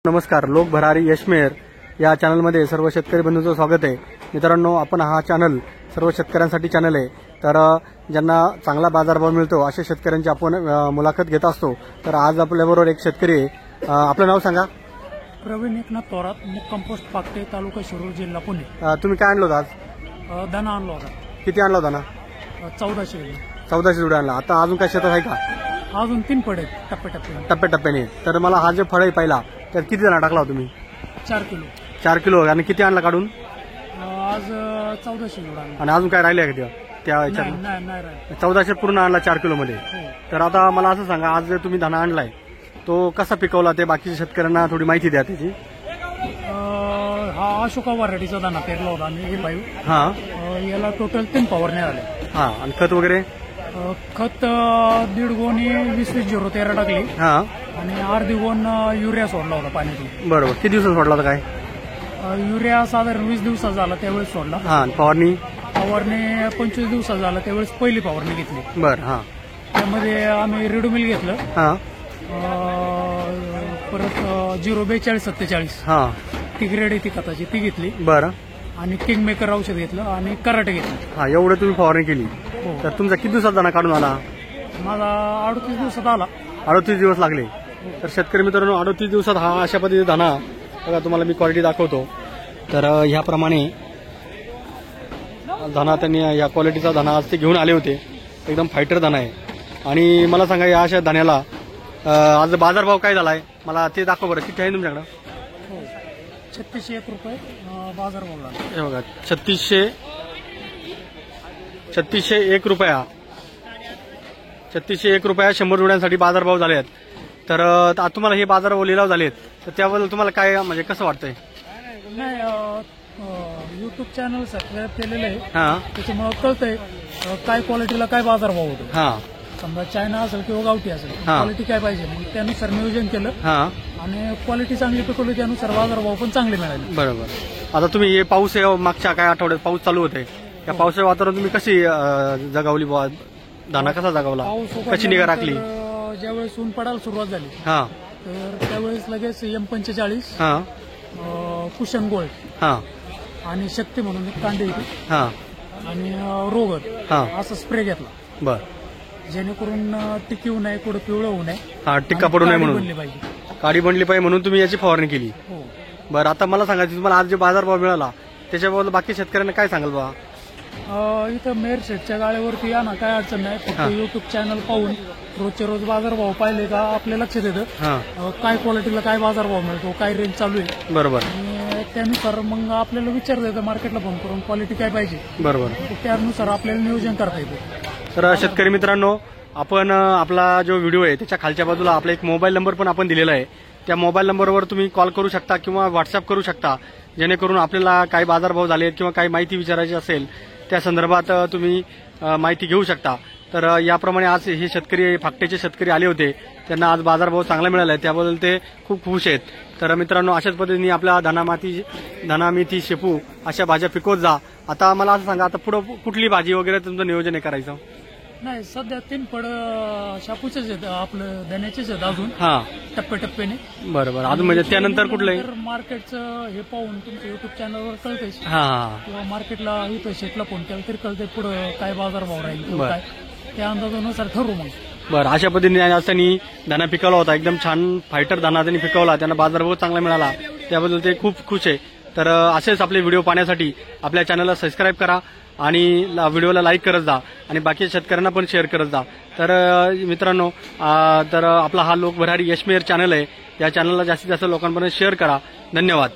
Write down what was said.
नमस्कार, लोक भरारी यशमेर या चॅनलमध्ये सर्व शेतकरी बंधूंचं स्वागत आहे। मित्रांनो, आपण हा चॅनल सर्व शेतकऱ्यांसाठी चॅनल आहे। तर ज्यांना चांगला बाजारभाव मिळतो अशा शेतकऱ्यांची आपण मुलाखत घेत असतो। तर आज आपल्याबरोबर एक शेतकरी आहे, आपलं नाव सांगा। प्रवीण एकनाथ तोरात, मुक्काम पोस्ट पाकटे, तालुका शिरूर, जिल्हा पुणे। तुम्ही काय आणलं होतं आज? दाना आणला होता। किती आणला होता ना? 1400 जुडे आणला। आता अजून काय शेतात आहे का? अजून 3 पडे टप्प्याटप्प्याने। तर मला हा जे फळ आहे पहिला, त्यात किती दाणा टाकला तुम्ही? 4 किलो। 4 किलो। आणि किती आणला काढून? आज 1400 जुडा आणला। आणि अजून काय राहिले का त्या नाही 1400 पूर्ण आणला 4 किलो मध्ये। तर आता मला असं सांगा, आज जे तुम्ही दाणा आणलाय तो कसा पिकवला ते बाकीच्या शेतकऱ्यांना थोडी माहिती द्या त्याची। हा अशोका व्हरायटीचा दाना पेरला होता आणि हे पाईव। हा, याला टोटल 3 फवारणी आले। हा, आणि खत वगैरे? खत 1.5 गोणी 20-20-0-13 टाकली। हा, आणि अर्धी गोण युरिया सोडला होता पाण्यातून। बरोबर। किती दिवसात सोडला होता काय? युरिया साधारण 20 दिवसात झाला त्यावेळेस सोडला। हा, फवारणी 25 दिवसात झाला त्यावेळेस पहिली फवारणी घेतली। बर। हा, त्यामध्ये आम्ही रिडोमिल घेतलं। हा, परत 042-47 हा, ती ग्रेड आहे ती खताची, ती घेतली। बरं। आणि किंग मेकर औषध घेतलं आणि कराटे घेतलं। हा, एवढं तुम्ही फवारणी केली। तर तुमचा किती दिवसात दाणा काढून आला? माझा 38 दिवसात आला। 38 दिवस लागले। तर शेतकरी मित्रांनो, 38 दिवसात हा अशा पद्धतीने दाणा बघा, तुम्हाला मी क्वालिटी दाखवतो। तर ह्याप्रमाणे दाणा त्यांनी या क्वालिटीचा दाणा आज ते घेऊन आले होते। एकदम फायटर दाणा आहे। आणि मला सांगा, या अशा दाण्याला आज बाजारभाव काय झालाय मला ते दाखव बरं। किती आहे तुमच्याकडं? 3601 रुपये बाजारभाव झाला। हे बघा, 3601 रुपया 3601 रुपया 100 जुड्यांसाठी बाजारभाव झाले आहेत। तर आता तुम्हाला हे बाजारभाव लिलाव झालेत, तर त्याबद्दल तुम्हाला काय म्हणजे कसं वाटतंय? नाही, युट्यूब चॅनल सबस्क्राईब केलेलं आहे। हा, त्याच्यामुळे कळतंय काय क्वालिटीला काय बाजारभाव होतो। हा, समजा चायना असेल किंवा गावठी असेल, क्वालिटी काय पाहिजे मग त्यानुसार नियोजन केलं। हा, आणि क्वालिटी चांगली पिकवली त्यानुसार बाजारभाव पण चांगले मिळाले। बरोबर। आता तुम्ही हे पाऊस मागच्या काय आठवड्यात पाऊस चालू होते, त्या पावसाच्या वातावरण तुम्ही कशी जगावली? दाणा कसा जगावला? कशी निगा राखली? ज्यावेळेस ऊन पडायला सुरुवात झाली, हा, तर त्यावेळेस लगेच M45, हा, कुशन गोल्ड, हा, आणि शक्ती म्हणून एक कांदे होती, हा, आणि रोगर, हा, असा स्प्रे घेतला। बर। जेणेकरून टिकवू नये, कुठं पिवळं होऊ नये, हा, टिक्का पडू नये म्हणून, बनली पाहिजे, काडी बनली पाहिजे म्हणून तुम्ही याची फवारणी केली। हो। बरं, आता मला सांगा, तुम्हाला आज जे बाजारभाव मिळाला त्याच्याबद्दल बाकी शेतकऱ्यांना काय सांगाल बा? इथं मेर शेटच्या गाड्यावरती या ना, काय अडचण नाही। फक्त युट्यूब चॅनल पाहून रोजचे रोज बाजारभाव पाहिले का आपल्या लक्षात येतं काय क्वालिटीला काय बाजारभाव मिळतो, काय रेंज चालू आहे। बरोबर। आणि त्यानुसार मग आपल्याला विचारता येतं मार्केटला फोन करून क्वालिटी काय पाहिजे। बरोबर। त्यानुसार आपल्याला नियोजन करता येतं। तर शेतकरी मित्रांनो, आपण आपला जो व्हिडिओ आहे त्याच्या खालच्या बाजूला आपला एक मोबाईल नंबर पण आपण दिलेला आहे। त्या मोबाईल नंबरवर तुम्ही कॉल करू शकता किंवा व्हॉट्सअप करू शकता, जेणेकरून आपल्याला काय बाजारभाव झाले किंवा काही माहिती विचारायची असेल त्या संदर्भात तुम्ही माहिती घेऊ शकता। तर याप्रमाणे आज हे शेतकरी, फाकटेचे शेतकरी आले होते, त्यांना आज बाजारभाव चांगला मिळाला आहे, त्याबद्दल ते खूप खुश आहेत। तर मित्रांनो, अशाच पद्धतीने आपल्या धना मेथी शेपू अशा भाज्या पिकवत जा। आता मला असं सांगा, आता पुढं कुठली भाजी वगैरे तुमचं नियोजन आहे करायचं? नाही, सध्या 3 फळ शापूचेच आहेत, आपलं धन्याचेच आहेत अजून, हा, टप्प्याटप्प्याने। बरोबर। अजून म्हणजे त्यानंतर कुठलंही मार्केटचं हे पाहून तुमच्या युट्यूब चॅनलवर कळतंय, हा, किंवा मार्केटला इथं शेटला फोन केला तरी कळतंय पुढं काय बाजारभाव राहील किंवा काय, त्या अंदाजानुसार ठरवू मग। बरं, अशा पद्धतीने आज त्यांनी दाणा पिकवला होता, एकदम छान फायटर दाणा त्यांनी पिकवला, त्यांना बाजारभाव चांगला मिळाला, त्याबद्दल ते खूप खुश आहे। तर असेच आपले व्हिडिओ पाहण्यासाठी आपल्या चॅनलला सबस्क्राईब करा आणि व्हिडिओला लाईक करत जा आणि बाकी शेतकऱ्यांना पण शेअर करत जा। तर मित्रांनो, तर आपला हा लोक भरारी यशमेर चॅनल आहे, या चॅनलला जास्तीत जास्त लोकांपर्यंत शेअर करा। धन्यवाद।